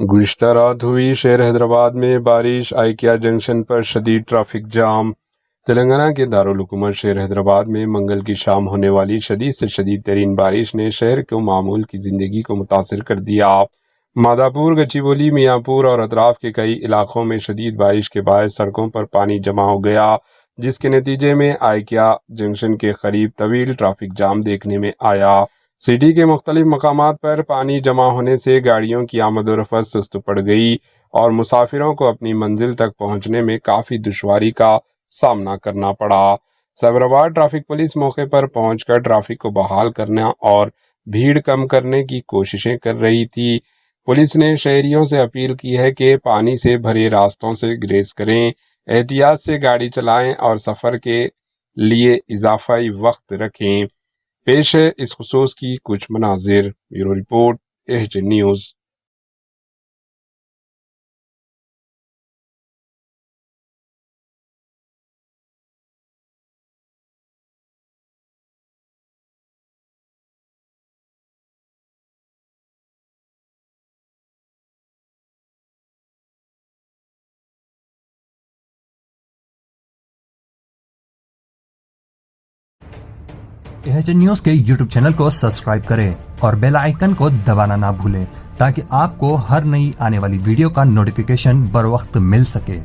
گزشتہ رات ہوئی شہر حیدرآباد میں بارش، آئیکیا جنکشن پر شدید ٹریفک جام۔ تلنگانہ کے دارالحکومت شہر حیدرآباد میں منگل کی شام ہونے والی شدید سے شدید ترین بارش نے شہر کو معمول کی زندگی کو متاثر کر دیا۔ مادھاپور، گچی باؤلی، میاں پور اور اطراف کے کئی علاقوں میں شدید بارش کے باعث سڑکوں پر پانی جمع ہو گیا، جس کے نتیجے میں آئیکیا جنکشن کے قریب طویل ٹریفک جام دیکھنے میں آیا۔ سٹی کے مختلف مقامات پر پانی جمع ہونے سے گاڑیوں کی آمد و رفت سست پڑ گئی اور مسافروں کو اپنی منزل تک پہنچنے میں کافی دشواری کا سامنا کرنا پڑا۔ سائبرآباد ٹریفک پولیس موقع پر پہنچ کر ٹریفک کو بحال کرنے اور بھیڑ کم کرنے کی کوششیں کر رہی تھی۔ پولیس نے شہریوں سے اپیل کی ہے کہ پانی سے بھرے راستوں سے گریز کریں، احتیاط سے گاڑی چلائیں اور سفر کے لیے اضافی وقت رکھیں۔ پیش ہے اس خصوص کی کچھ مناظر۔ Bureau report, H news. H news کے یوٹیوب چینل کو سبسکرائب کریں اور بیل آئیکن کو دبانا نہ بھولیں تاکہ آپ کو ہر نئی آنے والی ویڈیو کا نوٹیفیکیشن بر وقت مل سکے۔